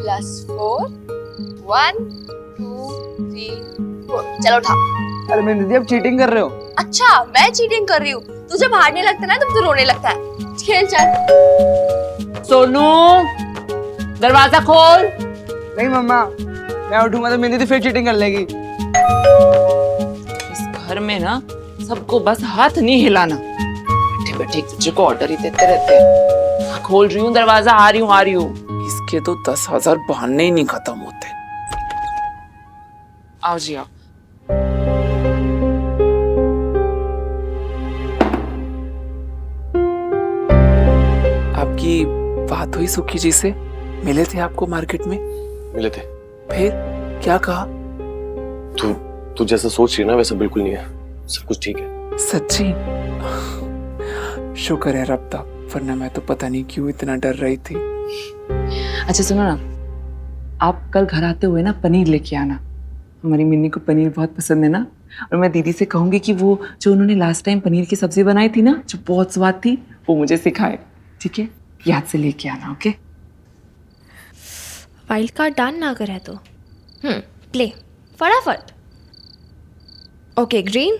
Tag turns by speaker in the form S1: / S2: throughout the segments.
S1: +4 1 2 3 4 चलो उठा।
S2: अरे मेरी दीदी, आप चीटिंग कर रहे हो।
S1: अच्छा मैं चीटिंग कर रही हूँ? तू जब हारने लगता है ना तब तू रोने लगता है। खेल चल।
S3: सोनू दरवाजा खोल।
S2: नहीं मम्मा, मैं उठूंगा तो मेरी दीदी फिर चीटिंग कर लेगी।
S3: इस घर में ना सबको बस हाथ नहीं हिलाना। बैठे बैठे तुझे को ऑर्डर ही देते रहते हैं। खोल रही हूँ दरवाजा, आ रही हूँ। इसके तो 10,000 बहाने ही नहीं खत्म होते। आओ जी आओ। आपकी बात हुई सुखी जी से? मिले थे आपको मार्केट में?
S4: मिले थे।
S3: फिर क्या कहा?
S4: तू जैसा सोच रही है ना वैसा बिल्कुल नहीं है, सब कुछ ठीक है।
S3: सच्ची? शुक्र है रब का, वरना मैं तो पता नहीं क्यों इतना डर रही थी। अच्छा सुनो ना, आप कल घर आते हुए ना पनीर लेके आना। हमारी मिन्नी को पनीर बहुत पसंद है ना, और मैं दीदी से कहूंगी कि वो जो उन्होंने लास्ट टाइम पनीर की सब्जी बनाई थी ना, जो बहुत स्वाद थी, वो मुझे सिखाए। ठीक है, याद से लेके आना। ओके?
S5: वाइल्ड कार्ड डन ना करे तो प्ले फटाफट। Okay green.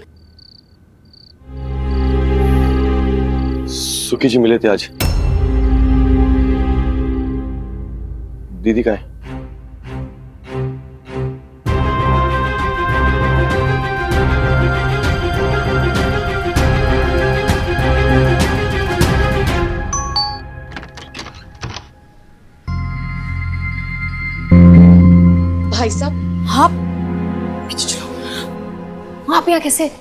S4: सुखी जी मिले थे आज। दीदी कहाँ है?
S1: भाई साहब
S5: आप आप यहाँ कैसे?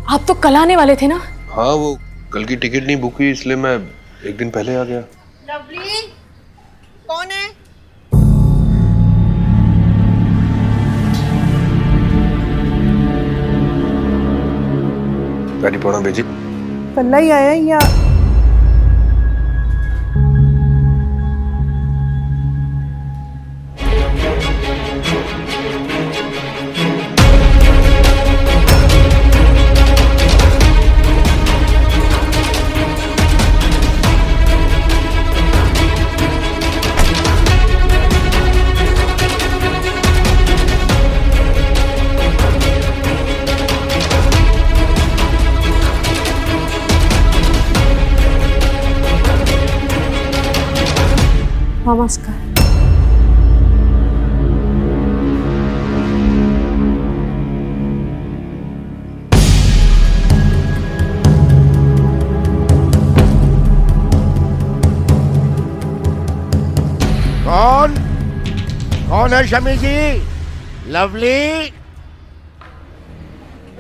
S5: आप तो कल आने वाले थे ना?
S6: हाँ, वो कल की टिकट नहीं बुक हुई इसलिए मैं एक दिन पहले आ गया।
S7: लवली कौन है?
S6: पैडी पौना भेजी।
S7: कल्ला ही आया या
S5: नमस्कार।
S8: कौन है शमी जी? लवली?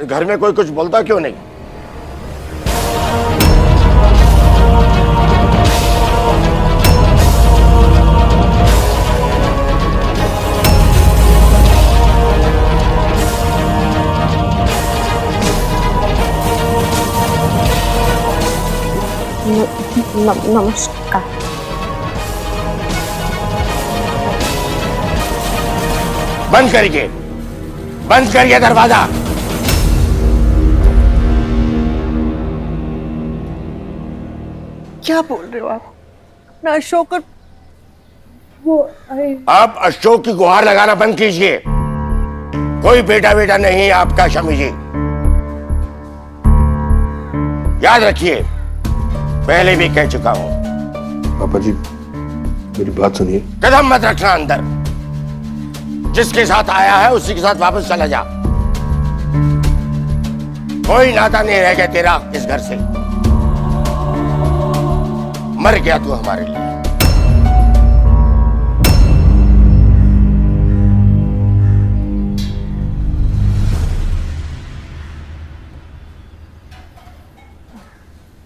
S8: घर में कोई कुछ बोलता क्यों नहीं?
S5: नमस्कार।
S8: बंद करिए दरवाजा।
S7: क्या बोल रहे हो आप? अपना अशोक और वो
S8: आप अशोक की गुहार लगाना बंद कीजिए। कोई बेटा नहीं है आपका शमी जी। याद रखिए, पहले भी कह चुका हूं।
S6: पापा जी मेरी बात सुनिए।
S8: कदम मत रखना अंदर। जिसके साथ आया है उसी के साथ वापस चला जा। कोई नाता नहीं रह गया तेरा इस घर से। मर गया तू हमारे लिए।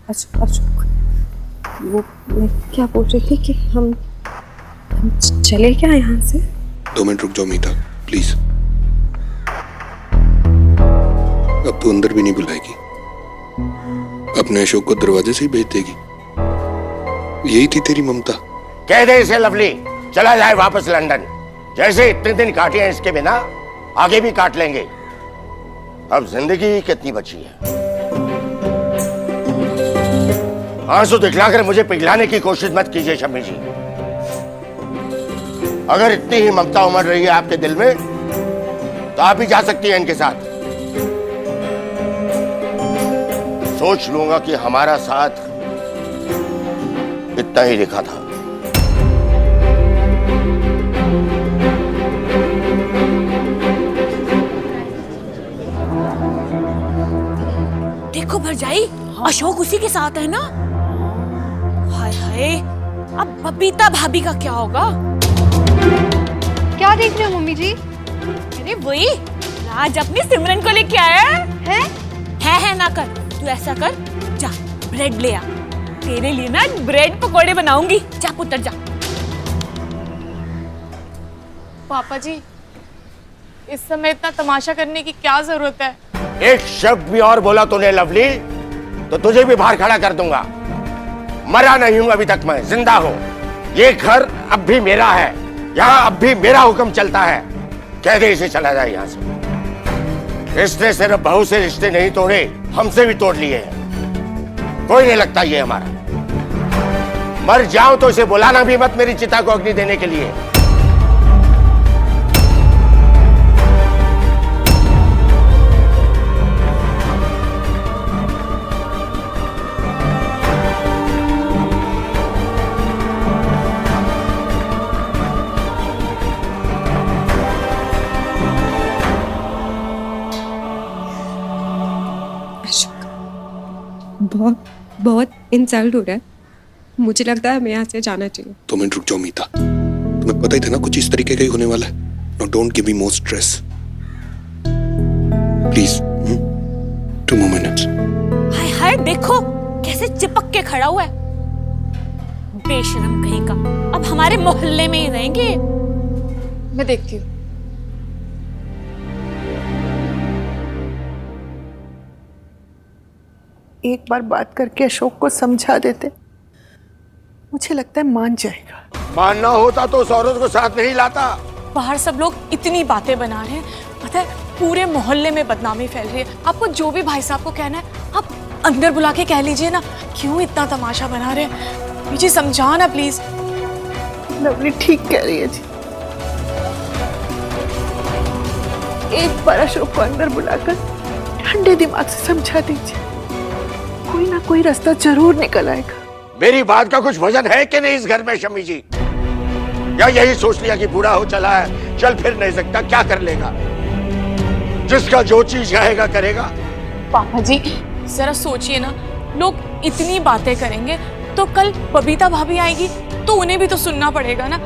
S5: अशोक, वो मैं क्या बोल रही थी कि हम चले क्या यहाँ से?
S6: 2 मिनट रुक जाओ मीता प्लीज। अब तू अंदर भी नहीं बुलाएगी, अपने अशोक को दरवाजे से ही भेज देगी। यही थी तेरी ममता।
S8: कह दे इसे लवली चला जाए वापस लंदन। जैसे इतने दिन काटे हैं इसके बिना, आगे भी काट लेंगे। अब जिंदगी कितनी बची है। आंसू दिखलाकर मुझे पिघलाने की कोशिश मत कीजिए शम्मी जी। अगर इतनी ही ममता उमड़ रही है आपके दिल में तो आप भी जा सकती हैं इनके साथ। सोच लूंगा कि हमारा साथ इतना ही लिखा था।
S9: देखो भरजाई, अशोक उसी के साथ है ना। हाय हाय, अब बबीता भाभी का क्या होगा?
S1: क्या देख रहे हो मम्मी जी?
S9: अरे वही राज अपनी सिमरन को लेके आया है ना कर। तू ऐसा कर, जा ब्रेड ले आ, तेरे लिए ना ब्रेड पकोड़े बनाऊंगी। जा पुत्र जा।
S10: पापा जी, इस समय इतना तमाशा करने की क्या जरूरत है?
S8: एक शब्द भी और बोला तूने लवली तो तुझे भी बाहर खड़ा कर दूंगा। मरा नहीं हूं अभी तक, मैं जिंदा हूं। ये घर अब भी मेरा है, यहाँ अब भी मेरा हुक्म चलता है। कह दे इसे चला जाए यहाँ से। इसने सिर्फ बहू से रिश्ते नहीं तोड़े, हमसे भी तोड़ लिए हैं। कोई नहीं लगता ये हमारा। मर जाऊं तो इसे बुलाना भी मत मेरी चिता को अग्नि देने के लिए।
S5: बहुत बहुत इंसल्ट हो रहा है। मुझे लगता है हमें यहाँ से जाना चाहिए।
S6: 2 मिनट रुक जाओ मीता, तुम्हें पता ही था ना कुछ इस तरीके का ही होने वाला है। No don't give me more stress please. 2 more minutes।
S9: हाय हाय, देखो कैसे चिपक के खड़ा हुआ है। बेशरम कहीं का, अब हमारे मोहल्ले में ही रहेंगे।
S10: मैं देखती हूँ।
S7: एक बार बात करके अशोक को समझा देते, मुझे लगता है मान जाएगा।
S8: मानना होता तो उस औरत को साथ नहीं लाता।
S10: बाहर सब लोग इतनी बातें बना रहे हैं, पता है पूरे मोहल्ले में बदनामी फैल रही है। आपको जो भी भाई साहब को कहना है आप अंदर बुला के कह लीजिए ना। क्यों इतना तमाशा बना रहे हैं? मुझे समझा ना प्लीज।
S7: लवली ठीक कह रही है जी। एक बार अशोक को अंदर बुलाकर ठंडे दिमाग से समझा दीजिए, कोई ना कोई रास्ता जरूर निकल आएगा।
S8: मेरी बात का कुछ वजन है कि नहीं इस घर में शमी जी? या यही सोच लिया कि बूढ़ा हो चला है, चल फिर नहीं सकता, क्या कर लेगा? जिसका जो चीज चाहेगा करेगा।
S10: पापा जी जरा सोचिए ना, लोग इतनी बातें करेंगे तो कल बबीता भाभी आएगी तो उन्हें भी तो सुनना पड़ेगा ना।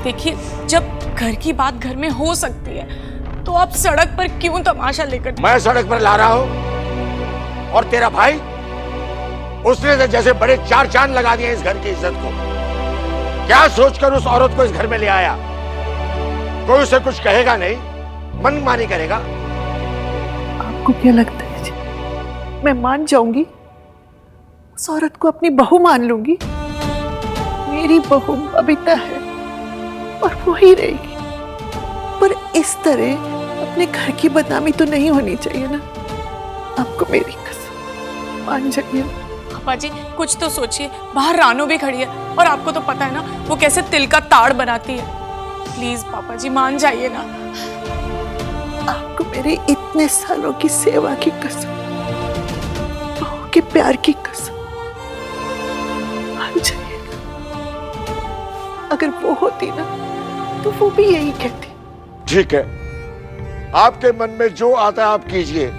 S10: देखिए जब घर की बात घर में हो सकती है तो आप सड़क पर क्यों तमाशा लेकर?
S8: मैं सड़क पर ला रहा हूं और तेरा भाई, उसने तो जैसे बड़े 4 चांद लगा दिए इस घर की इज्जत को। क्या सोचकर उस औरत को इस घर में ले आया? कोई उसे कुछ कहेगा नहीं, मनमानी करेगा।
S7: आपको क्या लगता है जी, मैं मान जाऊंगी? उस औरत को अपनी बहू मान लूंगी? मेरी बहू बबीता है और वो ही रहेगी। पर इस तरह अपने घर की बदनामी तो नहीं होनी चाहिए ना। आपको मेरी कसम, मान जाइए।
S10: पापा जी कुछ तो सोचिए, बाहर रानू भी खड़ी है और आपको तो पता है ना वो कैसे तिल का ताड़ बनाती है। प्लीज पापा जी मान जाइए ना।
S7: आपको मेरे इतने सालों की सेवा की कसम, बहू के प्यार की कसम, मान जाइए ना। अगर वो होती ना तो वो भी यही कहती।
S8: ठीक है, आपके मन में जो आता है आप कीजिए,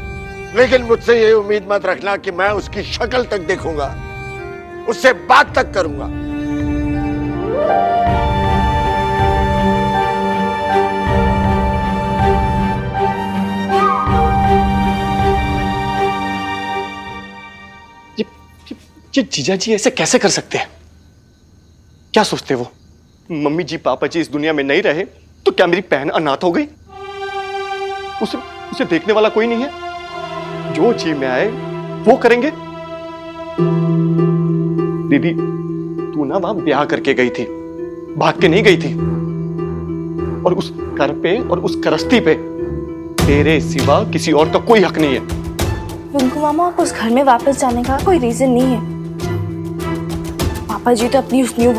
S8: लेकिन मुझसे ये उम्मीद मत रखना कि मैं उसकी शक्ल तक देखूंगा, उससे बात तक करूंगा।
S4: ये जीजा जी ऐसे कैसे कर सकते हैं? क्या सोचते वो? मम्मी जी पापा जी इस दुनिया में नहीं रहे तो क्या मेरी बहन अनाथ हो गई? उसे देखने वाला कोई नहीं है? जो जी में आए वो करेंगे। दीदी तू ना वहां ब्याह करके गई थी, भाग के नहीं गई थी। और उस घर पे और उस गृहस्थी पे तेरे सिवा किसी और का कोई हक नहीं है।
S1: रिंकू मामा, उस घर में वापस जाने का कोई रीजन नहीं है। पापा जी तो अपनी उस न्यू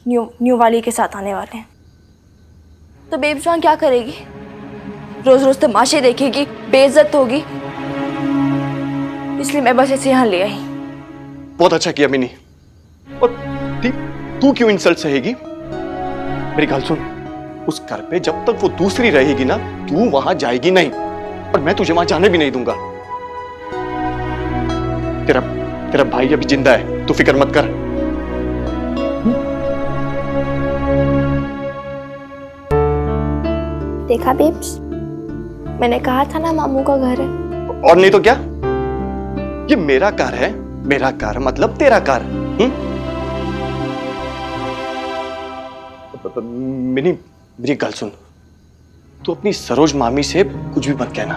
S1: न्यू वाली के साथ आने वाले हैं। तो बेब्स वहाँ क्या करेगी? रोज रोज तमाशे देखेगी, बेइज्जत होगी। इसलिए मैं बस इसे यहाँ ले आई।
S4: बहुत अच्छा किया मिनी। और तू क्यों इंसल्ट सहेगी? मेरी गल सुन, उस घर पे जब तक वो दूसरी रहेगी ना, तू वहां जाएगी नहीं, और मैं तुझे वहां जाने भी नहीं दूंगा। तेरा भाई अभी जिंदा है, तू फिक्र मत कर।
S1: देखा बेब्स, मैंने कहा था ना मामू का घर है।
S4: और नहीं तो क्या, ये मेरा कार है। मेरा कार मतलब तेरा कार। मिनी, मेरी गल सुन, तू अपनी सरोज मामी से कुछ भी मत कहना।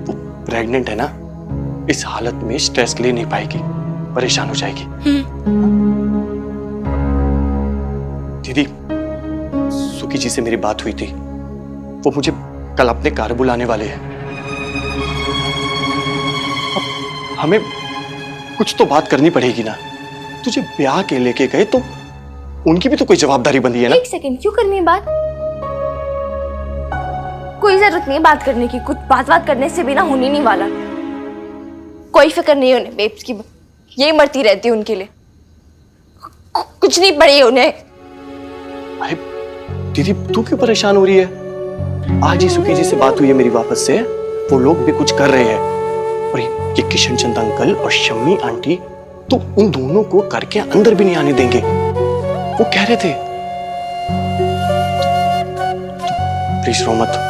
S4: वो प्रेग्नेंट है ना, इस हालत में स्ट्रेस ले नहीं पाएगी, परेशान हो जाएगी। दीदी, सुखी जी से मेरी बात हुई थी, वो मुझे कल अपने कार बुलाने वाले हैं। अब हमें कुछ तो बात करनी पड़ेगी ना। तुझे ब्याह के लेके गए तो उनकी भी तो कोई जवाबदारी बनी है ना।
S1: एक सेकंड, क्यों करनी है बात? कोई जरूरत नहीं है बात करने की। कुछ बात करने से भी ना होने नहीं वाला। कोई फिक्र नहीं है उन्हें बेब्स की, यही मरती रहती है उनके लिए। कुछ नहीं पड़ी उन्हें।
S4: अरे दीदी, तू क्यों परेशान हो रही है? आज ही सुखी जी से बात हुई है मेरी वापस से। वो लोग भी कुछ कर रहे हैं, और ये किशन चंद अंकल और शम्मी आंटी तो उन दोनों को घर के अंदर भी नहीं आने देंगे। वो कह रहे थे। प्लीज रो मत।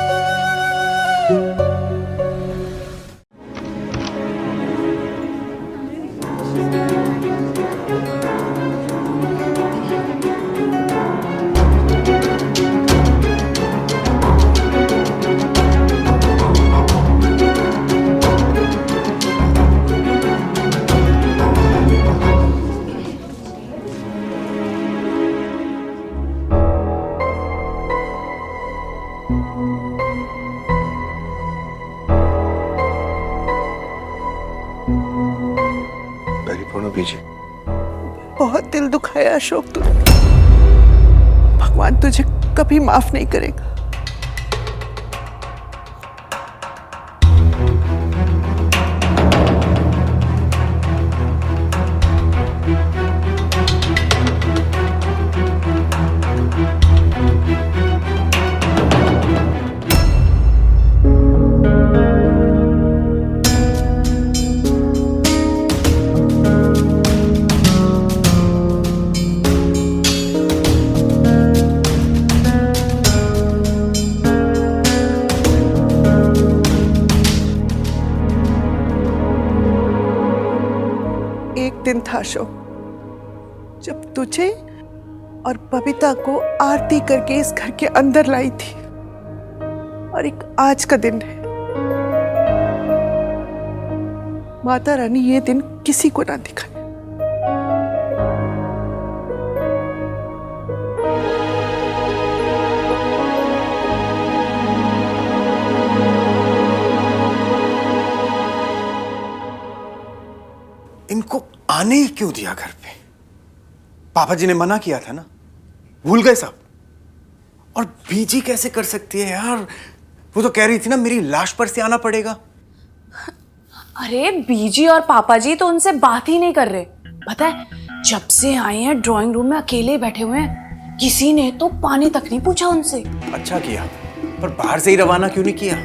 S6: परिपूर्ण बीजी,
S7: बहुत दिल दुखाया अशोक तूने। भगवान तुझे कभी माफ नहीं करेगा। दिन था अशोक, जब तुझे और बबीता को आरती करके इस घर के अंदर लाई थी, और एक आज का दिन है। माता रानी ये दिन किसी को ना दिखाए।
S11: इनको आने ही क्यों दिया घर पे? पापा जी ने मना किया था ना, भूल गए सब। और बीजी कैसे कर सकती है यार? वो तो कह रही थी ना मेरी लाश पर से आना पड़ेगा।
S10: अरे बीजी और पापा जी तो उनसे बात ही नहीं कर रहे। पता है, जब से आए हैं ड्राइंग रूम में अकेले बैठे हुए हैं, किसी ने तो पानी तक नहीं पूछा उनसे।
S11: अच्छा किया, पर बाहर से ही रवाना क्यों नहीं किया?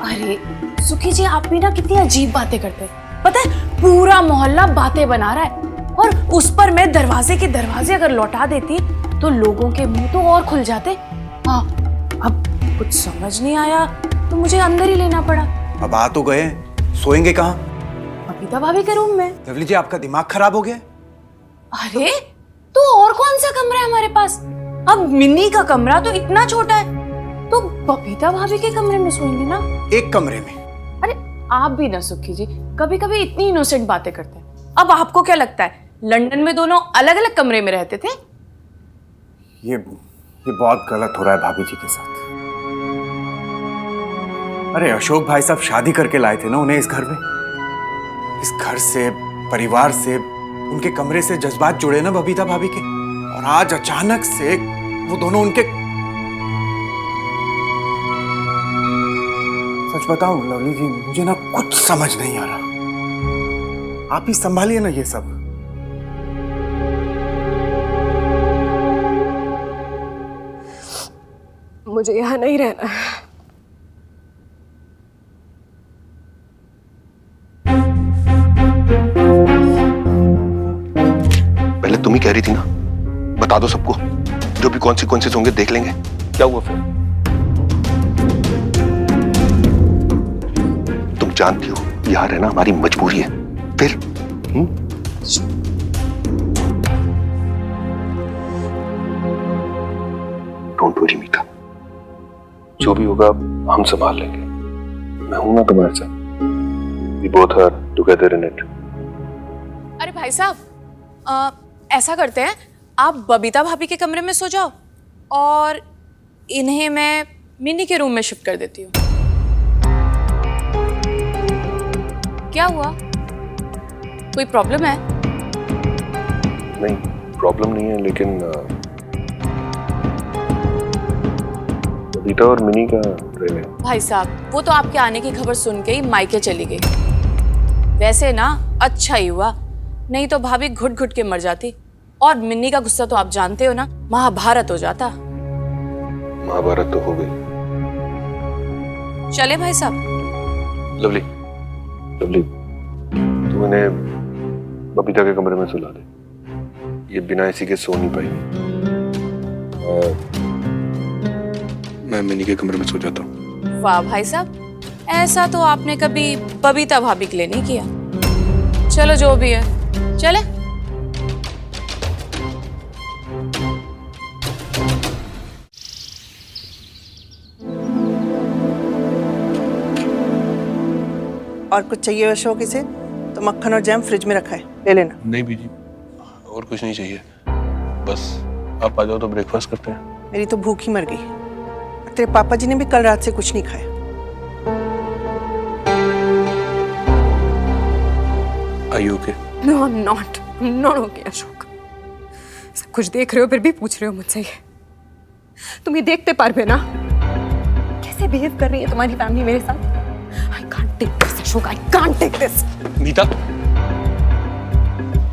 S10: अरे सुखी जी, आप भी ना कितनी अजीब बातें करते हैं। पता है, पूरा मोहल्ला बातें बना रहा है, और उस पर मैं दरवाजे के दरवाजे अगर लौटा देती तो लोगों के मुंह तो और खुल जाते। हाँ, अब कुछ समझ नहीं आया तो मुझे अंदर ही लेना पड़ा।
S11: अब आ तो गए, सोएंगे कहाँ?
S10: बबीता भाभी के रूम में।
S11: लवली जी, आपका दिमाग खराब हो गया?
S10: अरे तो और कौन सा कमरा है हमारे पास? अब मिन्नी का कमरा तो इतना छोटा है, तो बबीता भाभी के कमरे में सोएंगे ना।
S11: एक कमरे में?
S10: अरे आप भी ना सुखी जी, कभी कभी इतनी इनोसेंट बातें करते हैं। अब आपको क्या लगता है लंदन में दोनों अलग अलग कमरे में रहते थे?
S11: ये बहुत गलत हो रहा है भाभी जी के साथ। अरे अशोक भाई साहब शादी करके लाए थे ना उन्हें इस घर में। इस घर से, परिवार से, उनके कमरे से जज्बात जुड़े ना बबीता भाभी के। आज अचानक से वो दोनों उनके, सच बताऊं लवली जी, मुझे ना कुछ समझ नहीं आ रहा। आप ही संभालिए ना ये सब।
S5: मुझे यहाँ नहीं रहना है।
S6: पहले तुम ही कह रही थी ना, बता दो सबको, जो भी कॉन्सिक्वेंसेस होंगे देख लेंगे। क्या हुआ फिर? तुम जानती हो यहाँ रहना हमारी मजबूरी है। फिर डोंट वरी मीता, जो भी होगा हम संभाल लेंगे। मैं हूं ना तुम्हारे साथ। We both are together in it.
S10: अरे भाई साहब, ऐसा करते हैं, आप बबीता भाभी के कमरे में सो जाओ और इन्हें मैं मिनी के रूम में शिफ्ट कर देती हूँ। क्या हुआ? कोई प्रॉब्लम है?
S6: नहीं, प्रॉब्लम नहीं है, लेकिन बबीता और मिनी का रहने।
S10: भाई साहब, वो तो आपके आने की खबर सुन के ही मायके चली गई। वैसे ना अच्छा ही हुआ, नहीं तो भाभी घुट घुट के मर जाती। और मिन्नी का गुस्सा तो आप जानते हो ना, महाभारत हो जाता।
S6: महाभारत तो हो गई।
S10: चले भाई साहब।
S6: लवली, लवली, तुम इन्हें बबीता के कमरे में सुला दे। ये बिना इसी के सो नहीं पाएगी। मैं मिनी के कमरे में सो जाता हूँ।
S10: वाह भाई साहब, ऐसा तो आपने कभी बबीता भाभी के लिए नहीं किया। चलो जो भी है, चले।
S7: और कुछ चाहिए अशोक इसे? तो मक्खन और जैम फ्रिज में रखा है, ले लेना।
S6: नहीं बीजी, और कुछ नहीं चाहिए, बस आप आ जाओ तो ब्रेकफास्ट करते हैं।
S7: मेरी तो भूख ही मर गई। तेरे पापा जी ने भी कल रात से कुछ नहीं खाया।
S6: Are you okay?
S5: No, I'm not. I'm not okay, Ashok. सब कुछ देख रहे हो फिर भी पूछ रहे हो मुझसे ये। तुम ये देखते पारबे ना कैसे बिहेव कर रही है तुम्हारी फैमिली मेरे साथ। I can't take this, Ashok. I can't take this.
S6: मीता,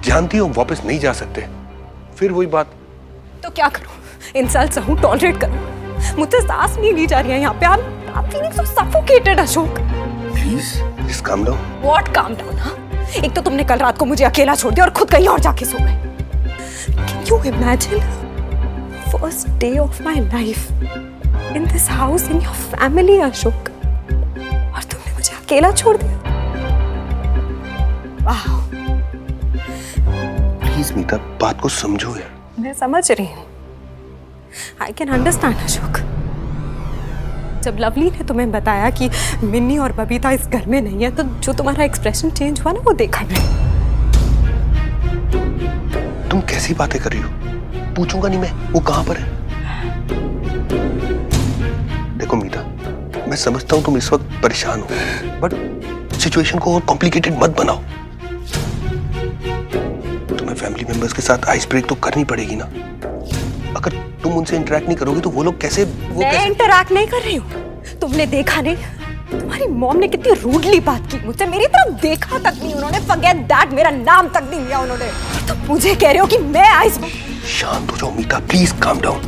S6: जानती हो वापस नहीं जा सकते। फिर वही बात।
S5: तो क्या करूं? इंसल्ट सहूं, टॉलरेट करूं? मुझसे सांस नहीं ली जा रही है यहाँ पे। I'm feeling so suffocated, Ashok.
S6: Please calm down.
S5: What calm down? हाँ? एक तो तुमने कल रात को मुझे अकेला छोड़ दिया और खुद कहीं और जाके सो गए। Can you imagine? First day of my life in this house in your family, Ashok. और तुमने मुझे अकेला छोड़ दिया। वाह।
S6: Please मीता, बात को समझो यार।
S5: मैं समझ रही हूँ। I can understand, Ashok. जब लवली ने तुम्हें बताया कि मिन्नी और बबीता इस घर में नहीं है, तो जो तुम्हारा एक्सप्रेशन चेंज हुआ ना, वो देखा मैंने।
S6: तुम कैसी बातें कर रही हो? पूछूंगा नहीं मैं वो कहां पर है। देखो मीता, मैं समझता हूं तुम इस वक्त परेशान हो, बट सिचुएशन को और कॉम्प्लिकेटेड मत बनाओ। तुम्हें फैमिली मेंबर्स के साथ आइस ब्रेक तो करनी पड़ेगी ना। अगर तुम उनसे इंटरेक्ट नहीं करोगे तो वो लोग कैसे
S5: मैं इंटरेक्ट नहीं कर रही हूँ। तुमने देखा नहीं तुम्हारी मॉम ने कितनी रूडली बात की मुझसे। मेरी तरफ देखा तक नहीं उन्होंने। फॉरगेट दैट, मेरा नाम तक नहीं लिया उन्होंने। तो मुझे कह रहे हो कि मैं आइस।
S6: शांत हो जाओ मीता, प्लीज काम down.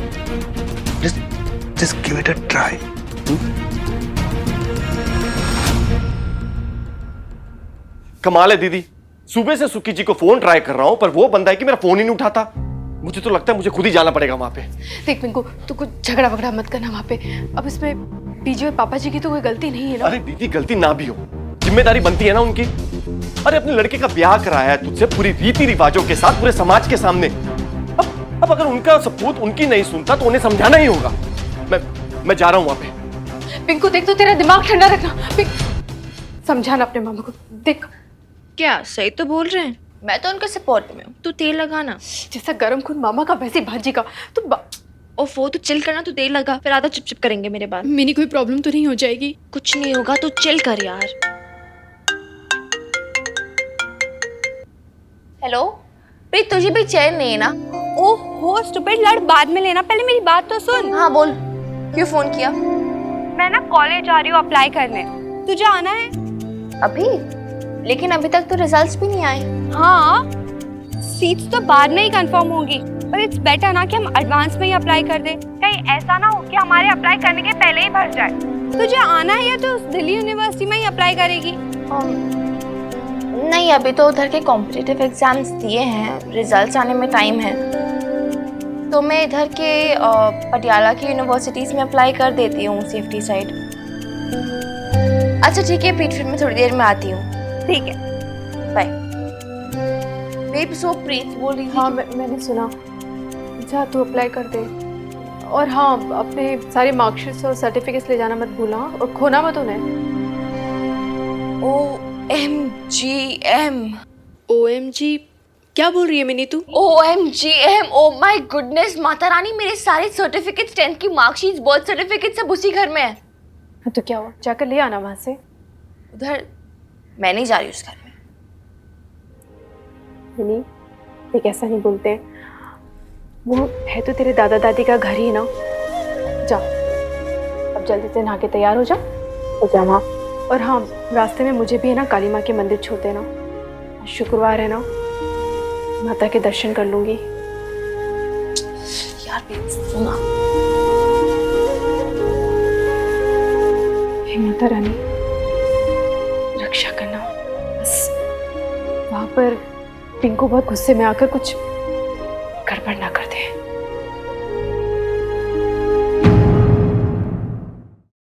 S6: Just give it a try.
S4: कमाल है दीदी, सुबह से सुक्की जी को फोन ट्राई कर रहा हूं पर वो बंदा है कि मेरा फोन ही नहीं उठाता। मुझे तो लगता है मुझे खुद ही जाना पड़ेगा वहां पे।
S1: देख पिंकू, तू कुछ झगड़ा वगड़ा मत करना वहां पे। अब इसमें बीजी और पापा जी की तो कोई गलती नहीं है ना।
S4: अरे दीदी, गलती ना भी हो, जिम्मेदारी बनती है ना उनकी। अरे अपने लड़के का ब्याह कराया है तुझसे पूरी रीति रिवाजों के साथ, पूरे समाज के सामने। अब अगर उनका सपूत उनकी नहीं सुनता तो उन्हें समझाना ही होगा। मैं जा रहा हूं वहां पे।
S1: पिंकू देख, तो तेरा दिमाग ठंडा रखना। समझाना अपने मामा को। देख,
S12: क्या सही तो बोल रहे हैं?
S1: मैं तो उनके सपोर्ट में हूँ।
S12: तू तेल लगाना।
S1: जैसा गरम खून मामा का वैसे भाजी का। तो
S12: वो तो चिल करना, तू तेल लगा, फिर आधा चिपचिप करेंगे मेरे बाद।
S1: मिनी कोई प्रॉब्लम तो नहीं हो जाएगी?
S12: कुछ नहीं होगा, तू चिल कर यार।
S1: हेलो प्रीत, तुझे भी चैन नहीं है ना?
S5: ओहो स्टूपिड, लड़ बाद में लेना, पहले मेरी बात तो सुन।
S1: हाँ बोल, क्यों फोन किया?
S5: मैं ना कॉलेज जा रही हूँ अप्लाई करने, तुझे आना है?
S1: अभी? लेकिन अभी तक तो रिजल्ट्स भी नहीं आए।
S5: हाँ, सीट्स तो बाद में ही कंफर्म होंगी, पर इट्स बेटर ना कि हम एडवांस में ही अप्लाई कर दें, कहीं ऐसा ना हो कि हमारे अप्लाई करने के पहले ही भर जाए। तुझे आना है या तो दिल्ली यूनिवर्सिटी में ही अप्लाई करेगी?
S1: नहीं, अभी तो उधर के कॉम्पिटिटिव एग्जाम्स दिए हैं, रिजल्ट्स आने में टाइम है, तो मैं इधर के पटियाला की यूनिवर्सिटीज में अप्लाई कर देती हूँ, सेफ्टी साइड। अच्छा ठीक है पीट, फिर मैं थोड़ी देर में आती हूँ।
S5: ठीक है,
S1: बाय। बेब, सो प्रीत बोल रही थी।
S13: हाँ मैंने सुना। जा तू अप्लाई कर दे, और हाँ अपने सारे मार्कशीट्स और सर्टिफिकेट्स ले जाना मत भूलना, और खोना मत उन्हें।
S1: OMGM।
S13: OMG क्या बोल रही है मिनी तू?
S1: OMGM, oh my goodness, Mata Rani, मेरे सारे सर्टिफिकेट्स, 10th की मार्कशीट्स, बर्थ सर्टिफिकेट सब उसी घर में है।
S13: तो क्या हुआ, जाकर ले आना वहाँ से।
S1: उधर मैं नहीं जा रही उस घर में।
S13: मिनी देख, ऐसा नहीं बोलते, वो है तो तेरे दादा दादी का घर ही ना। जा अब जल्दी से नहा के तैयार हो जा, वहाँ। और हाँ, रास्ते में मुझे भी है ना काली माँ के मंदिर छोड़ देना, शुक्रवार है ना, माता के दर्शन कर लूंगी।
S1: यार बेब सुना,
S13: हे माता रानी रक्षा करना, बस वहां पर पिंकू बहुत गुस्से में आकर कुछ गड़बड़ ना कर दे।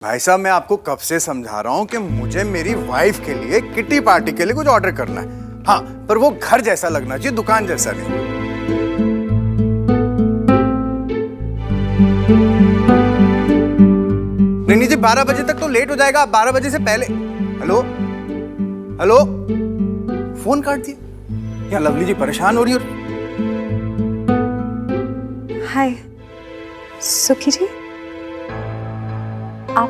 S11: भाई साहब, मैं आपको कब से समझा रहा हूँ कि मुझे मेरी वाइफ के लिए किटी पार्टी के लिए कुछ ऑर्डर करना है। हाँ, पर वो घर जैसा लगना चाहिए, दुकान जैसा नहीं। नहीं जी, 12 बजे तक तो लेट हो जाएगा, 12 बजे से पहले। हेलो हेलो, फोन काट दिया। यहाँ लवली जी परेशान हो रही है।
S5: हाय सुखी जी, आप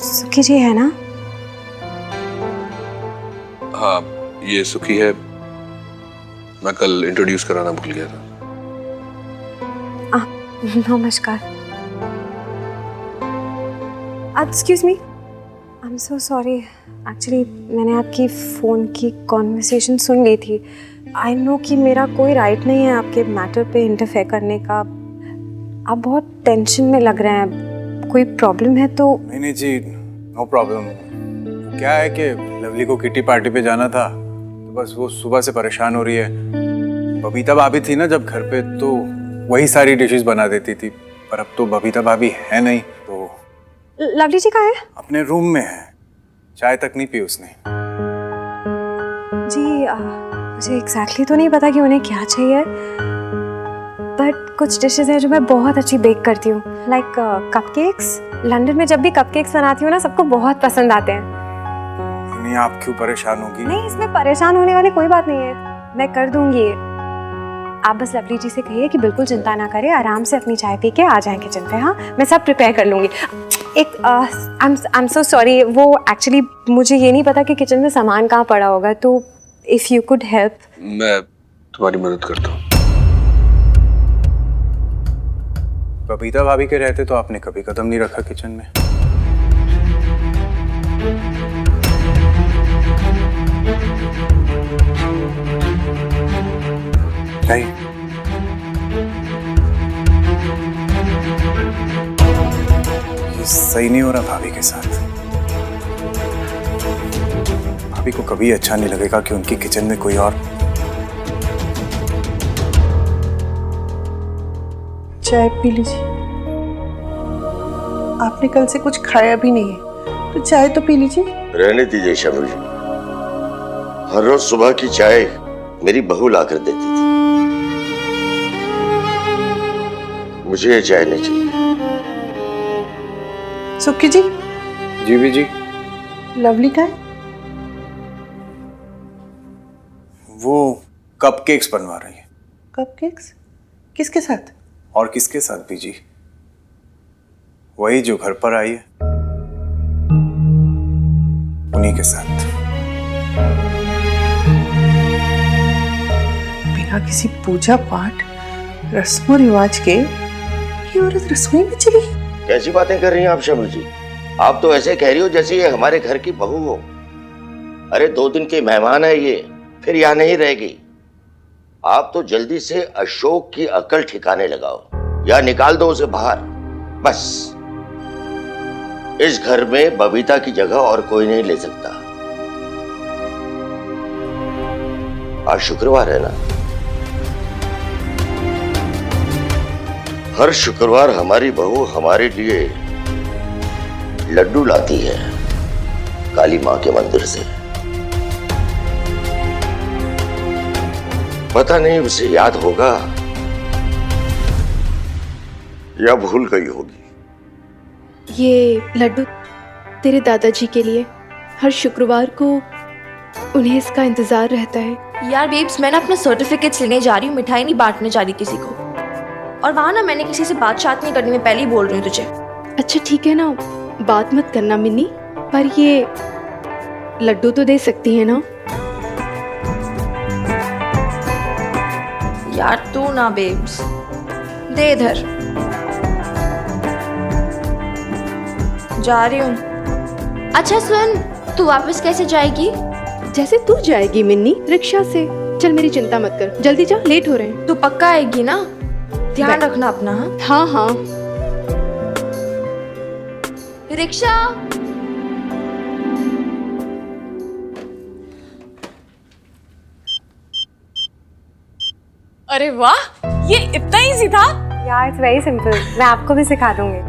S5: सुखी जी है ना?
S6: हाँ, ये सुखी है। मैं कल इंट्रोड्यूस कराना भूल गया था।
S5: नमस्कार। Excuse me, I am so sorry, actually मैंने आपकी फ़ोन की कॉन्वर्सेशन सुन ली थी। आई नो कि मेरा कोई राइट नहीं है आपके मैटर पे इंटरफेयर करने का। आप बहुत टेंशन में लग रहे हैं, कोई प्रॉब्लम है तो?
S11: नहीं जी, नो प्रॉब्लम। क्या है कि लवली को किटी पार्टी पे जाना था, तो बस वो सुबह से परेशान हो रही है। बबीता भाभी थी ना जब घर पे, तो वही सारी डिशेस बना देती थी, पर अब तो बबीता भाभी है नहीं, तो
S5: लवली जी कहाँ है?
S11: अपने रूम में है, चाय तक नहीं पी उसने।
S5: जी मुझे एग्जैक्टली तो नहीं पता कि उन्हें क्या चाहिए, बट कुछ डिशेस हैं जो मैं बहुत अच्छी बेक करती हूँ, लाइक कपकेक्स। लंदन में जब भी कपकेक्स बनाती हूँ ना, सबको बहुत पसंद आते हैं।
S11: नहीं, आप क्यों परेशान होगी?
S5: नहीं, इसमें परेशान होने वाली कोई बात नहीं है, मैं कर दूंगी। आप बस लवली जी से कहिए कि बिल्कुल चिंता ना करें, आराम से अपनी चाय पी के आ जाएं किचन पे। हाँ, मैं सब प्रिपेयर कर लूँगी। एक आई एम सो सॉरी, वो एक्चुअली मुझे ये नहीं पता कि किचन में सामान कहाँ पड़ा होगा, तो इफ़ यू कुड हेल्प।
S6: मैं तुम्हारी मदद करता हूँ।
S11: बबीता भाभी के रहते तो आपने कभी कदम नहीं रखा किचन में। नहीं, ये सही नहीं हो रहा भाभी के साथ। भाभी को कभी अच्छा नहीं लगेगा कि उनकी किचन में कोई और।
S7: चाय पी लीजिए। आपने कल से कुछ खाया भी नहीं है, तो चाय तो पी लीजिए।
S8: रहने दीजिए शमी जी, हर रोज सुबह की चाय मेरी बहू ला कर देती थी, मुझे ये चाय नहीं चाहिए।
S7: सुखी जी।
S11: जी भी जी।
S7: लवली का है?
S11: वो कपकेक्स बनवा रही है।
S7: कपकेक्स? किसके साथ?
S11: और किसके साथ भी जी? वही जो घर पर आई है, उन्हीं के साथ।
S7: बिना किसी पूजा पाठ रस्मों रिवाज के ये औरत रसोई में चली।
S8: कैसी बातें कर रही हैं आप शमी जी? आप तो ऐसे कह रही हो जैसे ये हमारे घर की बहू हो। अरे 2 दिन के मेहमान है ये, फिर यहाँ नहीं रहेगी। आप तो जल्दी से अशोक की अकल ठिकाने लगाओ या निकाल दो उसे बाहर। बस इस घर में बबीता की जगह और कोई नहीं ले सकता। आज शुक्रवार है ना, हर शुक्रवार हमारी बहू हमारे लिए लड्डू लाती है काली मां के मंदिर से। पता नहीं उसे याद होगा या भूल गई होगी।
S13: ये लड्डू तेरे दादाजी के लिए, हर शुक्रवार को उन्हें इसका इंतजार रहता है।
S1: यार बेब्स, मैं ना अपना सर्टिफिकेट्स लेने जा रही हूँ, मिठाई नहीं बांटने जा रही किसी को। और वहाँ ना मैंने किसी से बात नहीं करनी, मैं पहले ही बोल रही हूँ तुझे।
S13: अच्छा ठीक है ना, बात मत करना मिन्नी, पर ये लड्डू तो दे सकती है ना?
S1: यार तू ना बेब्स, दे इधर। जा रही हूँ। अच्छा सुन, तू वापस कैसे जाएगी?
S13: जैसे तू जाएगी मिन्नी, रिक्शा से। चल मेरी चिंता मत कर, जल्दी जा, लेट हो रहे हैं।
S1: तू पक्का आएगी ना? ध्यान रखना अपना।
S13: हाँ हाँ।
S1: रिक्शा।
S10: अरे वाह, ये इतना इजी था।
S5: यार इट्स वेरी सिंपल, मैं आपको भी सिखा दूंगी।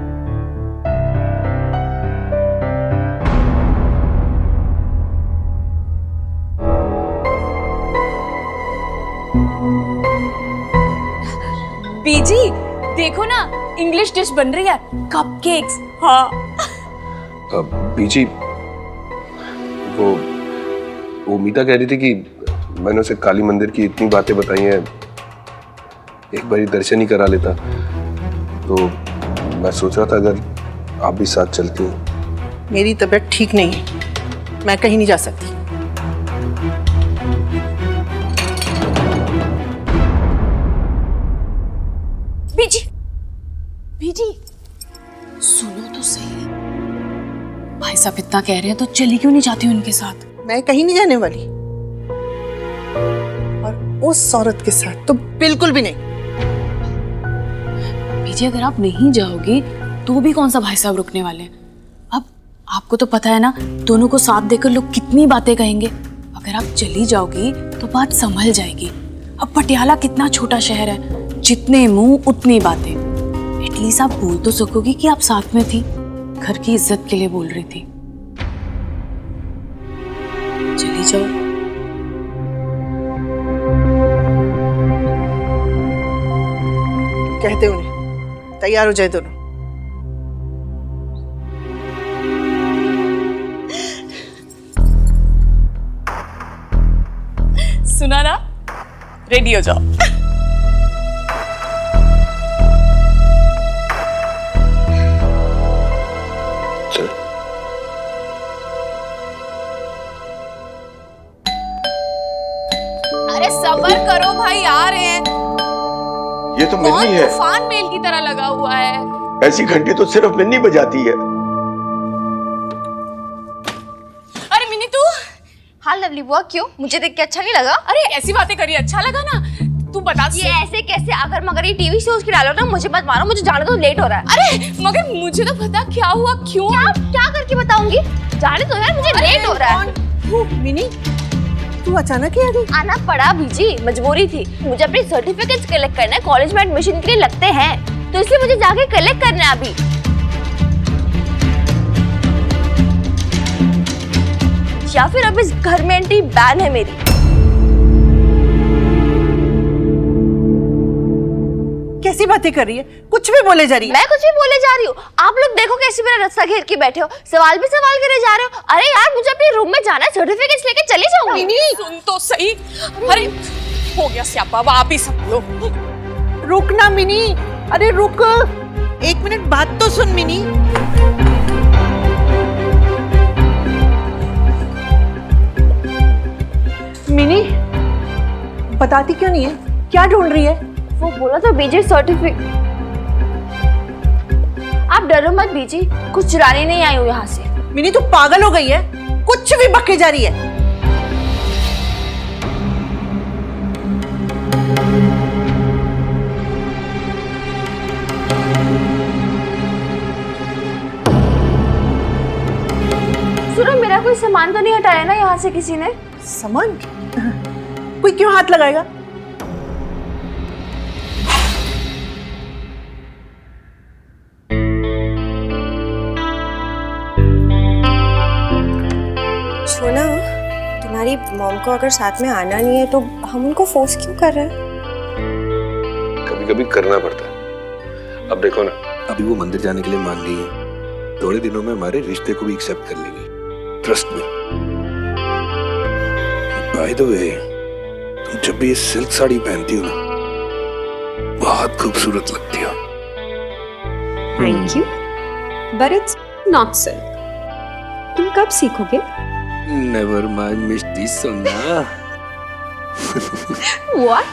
S10: बीजी देखो ना, इंग्लिश डिश बन रही है, कपकेक्स। हाँ
S6: बीजी, वो मीता कह रही थी कि मैंने उसे काली मंदिर की इतनी बातें बताई हैं, एक बारी दर्शन ही करा लेता। तो मैं सोच रहा था अगर आप भी साथ चलती हैं।
S7: मेरी तबीयत ठीक नहीं है, मैं कहीं नहीं जा सकती।
S10: बीजी, बीजी सुनो तो सही, भाई साहब इतना कह रहे हैं तो चली क्यों नहीं जाती उनके साथ?
S7: मैं कहीं नहीं जाने वाली, और उस औरत के साथ तो बिल्कुल भी नहीं।
S10: बीजी अगर आप नहीं जाओगी तो भी कौन सा भाई साहब रुकने वाले हैं? अब आपको तो पता है ना, दोनों को साथ देकर लोग कितनी बातें कहेंगे। अगर आप चली जाओगी तो बात संभल जाएगी। अब पटियाला कितना छोटा शहर है, जितने मुंह उतनी बातें। एटलीस्ट आप बोल तो सकोगी कि आप साथ में थी, घर की इज्जत के लिए बोल रही थी। चली जाओ।
S7: कहते उन्हें तैयार हो जाए दोनों।
S10: सुना ना, रेडी हो जाओ। अरे सब्र करो भाई, आ रहे हैं।
S8: ये तो मिन्नी है।
S10: तूफान मेल की तरह लगा हुआ है।
S8: ऐसी घंटी तो सिर्फ मिन्नी बजाती है।
S10: अरे मिन्नी तू।
S1: हाँ लवली बुआ, क्यों? मुझे देख के अच्छा नहीं लगा?
S10: अरे ऐसी बातें करी, अच्छा लगा ना? तू बता।
S1: ये ऐसे कैसे? अगर मगर ये टीवी शोज की डालो ना, मुझे मत मारो, मुझे जाने दो, लेट हो रहा है।
S10: अरे मगर मुझे तो पता क्या हुआ, क्यों?
S1: क्या करके बताऊंगी? जाने दो यार, मुझे लेट हो रहा है।
S7: मिनी, तू अचानक ही आ गई?
S1: आना पड़ा बीजी, मजबूरी थी। मुझे अपने सर्टिफिकेट्स कलेक्ट करना है, कॉलेज में एडमिशन के लिए लगते हैं, तो इसलिए मुझे जाके कलेक्ट करना है अभी। या फिर अब इस घर में एंट्री बैन है मेरी।
S7: कैसी बातें कर रही है? कुछ भी बोले जा रही है।
S1: मैं कुछ भी बोले जा रही हूँ? आप लोग देखो कैसे मेरा रास्ता घेर के बैठे हो, सवाल भी सवाल करे जा रहे हो। अरे यार मुझे अपने रूम में जाना है, सर्टिफिकेट्स लेके चली जाऊंगी।
S10: नहीं सुन तो सही। अरे हो गया स्यापा, अब आप ही सब लोग।
S7: रुक ना मिनी, अरे रुक, 1 मिनट बात तो सुन मिनी। मिनी बताती क्यों नहीं है? क्या ढूंढ रही है?
S1: वो बोला तो बीजी सर्टिफिकेट। आप डरो मत बीजी, कुछ चुराने नहीं आई हूँ यहाँ से।
S7: मिनी तू पागल हो गई है, कुछ भी बके जा रही है।
S1: सुनो, मेरा कोई सामान तो नहीं हटाया ना यहाँ से किसी ने?
S7: सामान कोई क्यों हाथ लगाएगा?
S5: सोना, तुम्हारी मॉम को अगर साथ में आना नहीं है तो हम उनको फोर्स क्यों कर रहे हैं?
S6: कभी कभी करना पड़ता है। अब देखो ना, अभी वो मंदिर जाने के लिए मान गई है, थोड़े दिनों में हमारे रिश्ते को भी एक्सेप्ट कर लेगी, ट्रस्ट में। बाय द वे, तुम जब भी ये सिल्क साड़ी पहनती हो ना, बहुत खूबसूरत लगती हो।
S5: Thank you, but it's not silk. तुम कब सीखोगे?
S6: नेवर माइंड मिस्टी सोना।
S5: व्हाट?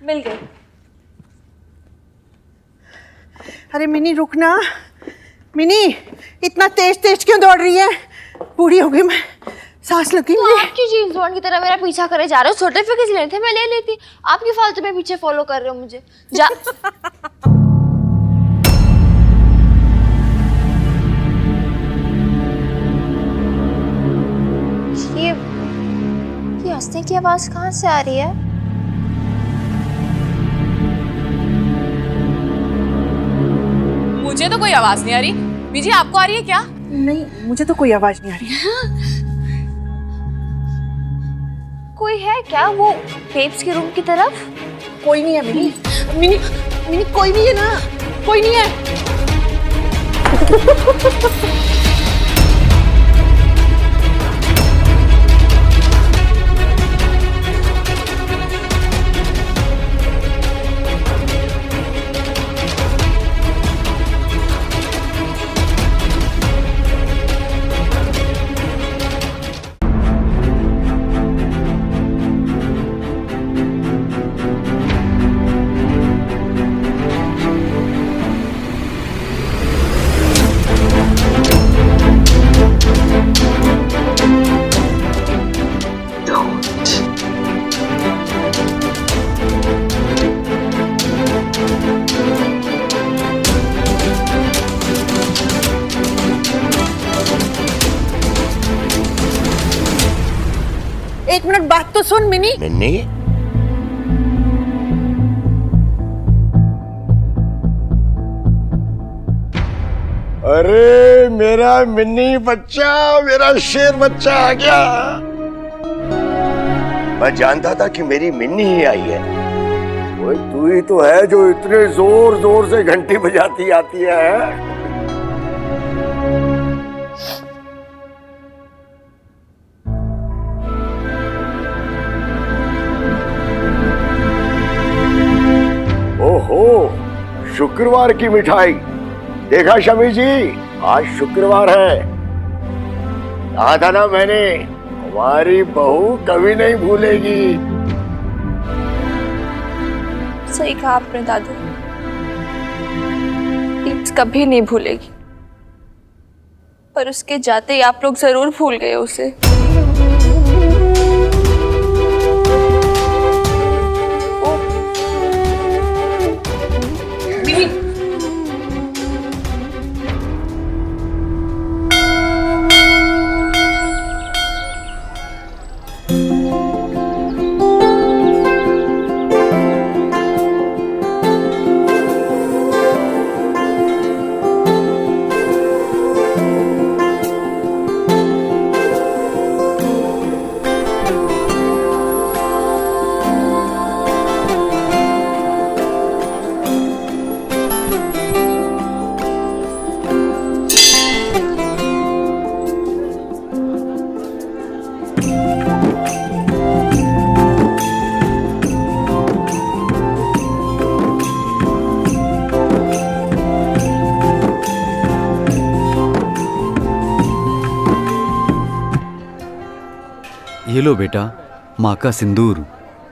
S1: मिल गई।
S7: अरे मिनी रुकना, मिनी इतना तेज तेज क्यों दौड़ रही है? बूढ़ी हो गई मैं, सांस लगी मुझे।
S1: आप क्यों जेम्स बॉन्ड की तरह मेरा पीछा करे जा रहे हो? सर्टिफिकेट लेने थे, मैं ले लेती। आप क्यों फालतू में पीछे फॉलो कर रहे हो मुझे? जा। ये हंसने की आवाज कहाँ से आ रही है?
S10: मुझे तो कोई आवाज नहीं आ रही। बीजी आपको आ रही है क्या?
S7: नहीं, मुझे तो कोई आवाज नहीं आ रही।
S1: कोई है क्या वो बेब्स के रूम की तरफ?
S7: कोई नहीं है मिनी, मिनी मिनी कोई नहीं है ना, कोई नहीं है। एक मिनट बात तो सुन मिनी।
S8: मिन्नी, अरे मेरा मिन्नी बच्चा, मेरा शेर बच्चा आ गया। मैं जानता था कि मेरी मिन्नी ही आई है। वो तू ही तो है जो इतने जोर जोर से घंटी बजाती आती है। ओहो, शुक्रवार की मिठाई। देखा शमी जी, आज शुक्रवार है। कहा था ना मैंने, हमारी बहू कभी नहीं भूलेगी।
S1: सही कहा आपने दादू, इट्स कभी नहीं भूलेगी। पर उसके जाते ही आप लोग जरूर भूल गए उसे।
S14: ये लो बेटा, माँ का सिंदूर।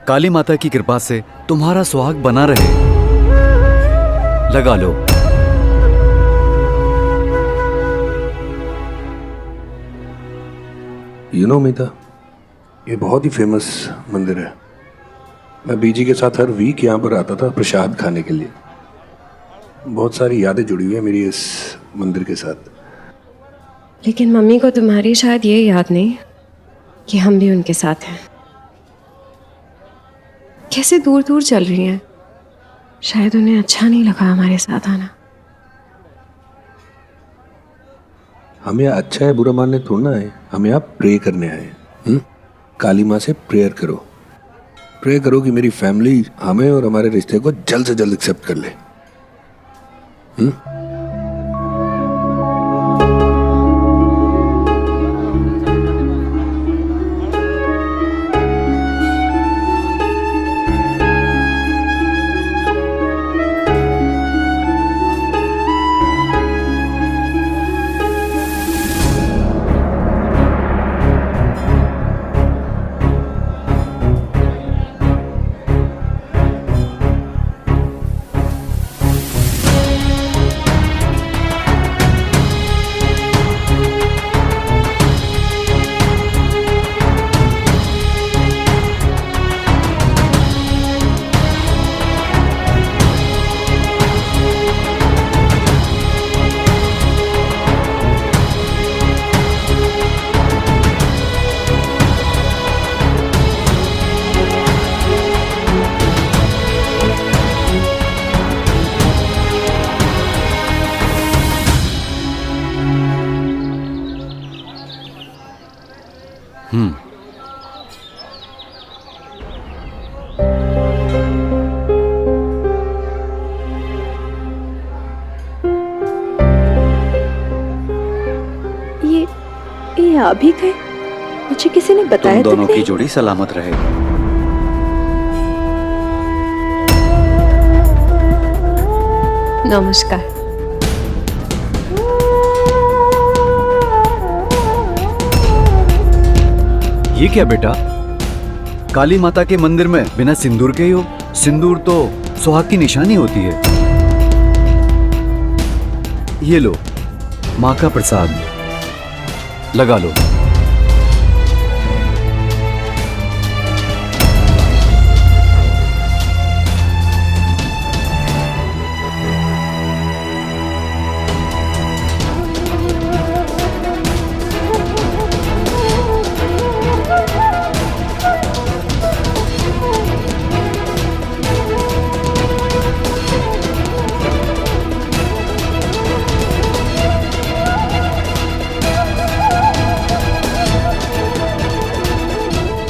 S14: काली माता की कृपा से तुम्हारा सुहाग बना रहे। लगा लो।
S6: मीता, ये बहुत ही फेमस मंदिर है। मैं बीजी के साथ हर वीक यहाँ पर आता था प्रसाद खाने के लिए। बहुत सारी यादें जुड़ी हुई है मेरी इस मंदिर के साथ।
S13: लेकिन मम्मी को तुम्हारी शायद ये याद नहीं कि हम भी उनके साथ हैं। कैसे दूर दूर चल रही हैं। शायद उन्हें अच्छा नहीं लगा हमारे साथ आना।
S6: हम यहाँ अच्छा है बुरा मानने थोड़ा ना आए, हम यहाँ प्रे करने आए। काली माँ से प्रेयर करो, प्रे करो कि मेरी फैमिली हमें और हमारे रिश्ते को जल्द से जल्द एक्सेप्ट कर ले।
S13: ये अभी गए? मुझे किसी ने बताया
S14: तुम दोनों की जोड़ी सलामत रहे।
S13: नमस्कार।
S14: ये क्या बेटा, काली माता के मंदिर में बिना सिंदूर के ही हो? सिंदूर तो सुहाग की निशानी होती है। ये लो माँ का प्रसाद, लगा लो।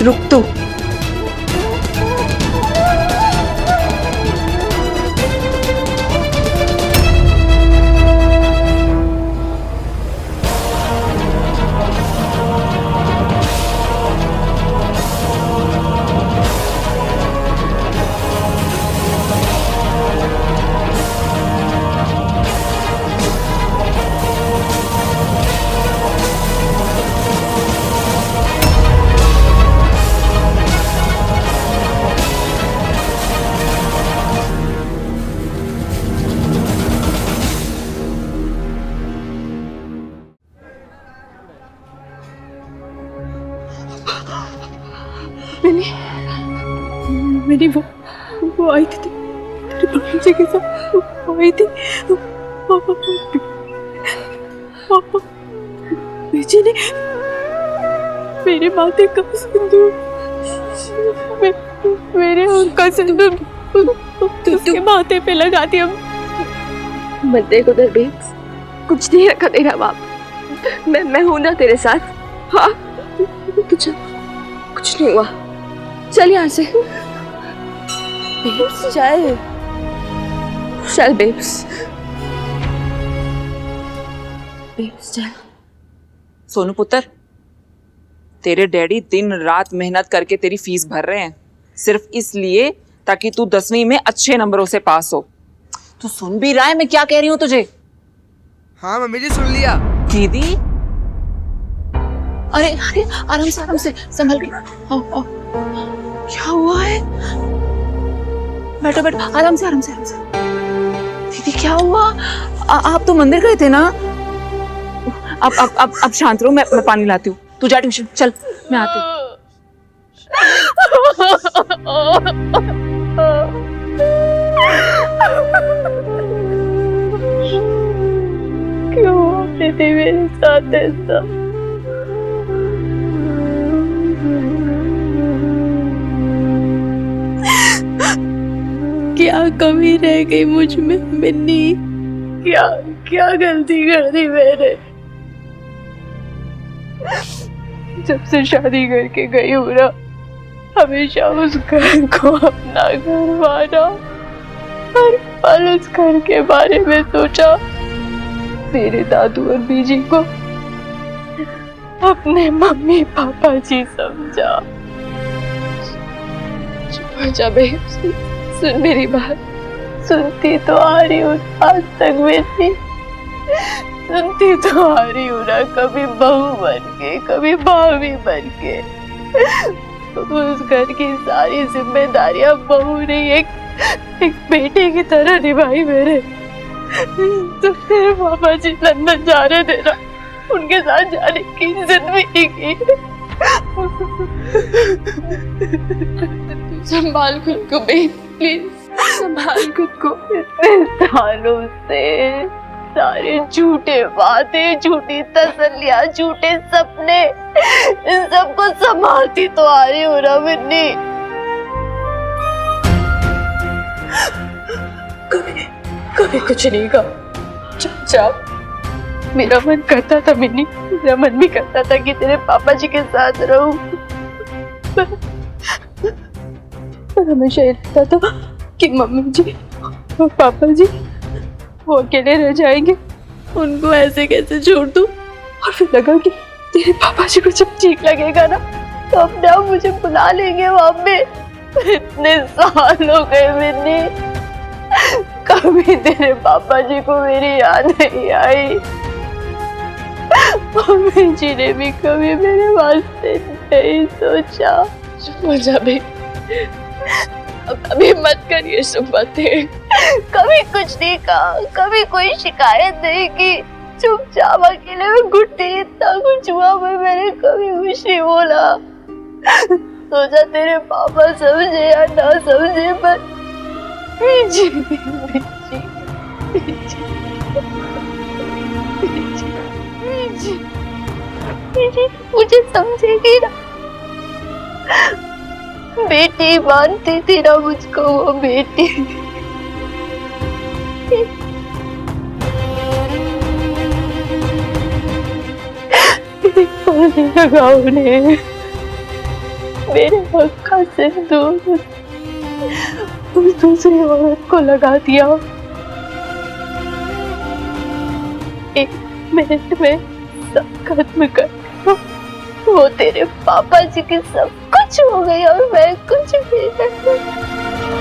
S13: रुक तो।
S5: मैंने वो आई थी तेरे पापा जी के साथ, वो आई थी। पापा जी ने मेरे माथे का सिंदूर, मेरे उनका सिंदूर उसके माथे पे लगा दिया।
S1: मत देख उधर भी, कुछ नहीं रखा तेरा बाप। मैं हूं ना तेरे साथ। हाँ, कुछ नहीं हुआ। चल यहाँ से। बेब्स चल, चल बेब्स, बेब्स चल।
S3: सोनू पुत्र, तेरे डैडी दिन रात मेहनत करके तेरी फीस भर रहे हैं, सिर्फ इसलिए ताकि तू 10वीं में अच्छे नंबरों से पास हो। तू सुन भी रहा है मैं क्या कह रही हूँ तुझे?
S2: हाँ मम्मी जी सुन लिया।
S3: दीदी
S10: अरे अरे आराम से संभल के आओ आओ। क्या हुआ है? बैठो बैठो, आराम से आराम से आराम से। दीदी क्या हुआ? आप तो मंदिर गए थे ना? अब शांत रहो, मैं पानी लाती हूँ। तू जा ट्यूशन, चल मैं आती हूँ।
S13: क्यों दीदी मेरे साथ ऐसा? क्या कमी रह गई मुझ में मिन्नी? क्या क्या गलती कर दी मैंने? जब से शादी करके गई हूँ ना, हमेशा उस घर को अपना घर माना, हर पल उस घर के बारे में सोचा, मेरे दादू और बीजी को अपने मम्मी पापा जी समझा। चुप हो जा बे, सुन मेरी बात। सुनती तो आ रही हूँ आज तक मेरी, सुनती तो आ रही हूँ ना, कभी बहू बन के, कभी भाभी बन के। उस घर की सारी जिम्मेदारियां बहू ने एक बेटे की तरह निभाई मेरे। तो फिर पापा जी लंदन जा रहे थे ना, उनके साथ जाने की जिद भी की।
S12: संभाल खुद को बे, प्लीज संभाल खुद को।
S13: इतने सालों से सारे झूठे बातें, झूठी तसल्लियां, झूठे सपने, इन सबको संभालती तो आ रही हूँ ना मिन्नी। कभी कुछ नहीं कहा, चुपचाप। मेरा मन करता था मिन्नी, मेरा मन भी करता था कि तेरे पापा जी के साथ रहूं, पर हमेशा ये लगता था कि मम्मी जी और पापा जी वो अकेले रह जाएंगे, उनको ऐसे कैसे छोड़ दूं। और फिर लगा कि तेरे पापा जी को जब ठीक लगेगा ना, तो अपने आप मुझे बुला लेंगे वहां पे। इतने साल हो गए मिन्नी, कभी तेरे पापा जी को मेरी याद नहीं आई। मम्मी जी ने भी कभी मेरे वास्ते नहीं सोचा।
S12: चुप हो जा बे, अब अभी मत करिए सब बातें।
S13: कभी कुछ नहीं कहा, कभी कोई शिकायत नहीं की, चुपचाप अकेले में घुटती। इतना कुछ हुआ मैंने कभी कुछ नहीं बोला। सोचा तेरे पापा समझे या ना समझे, पर बीजी मुझे समझेगी ना, बेटी मानती थी ना मुझको, वो बेटी। लगा उन्हें मेरे आँखों से दूर उस दूसरी औरत को लगा दिया। एक मिनट में सब खत्म कर दिया। वो तेरे पापा जी की सब कुछ हो गई और मैं कुछ भी नहीं।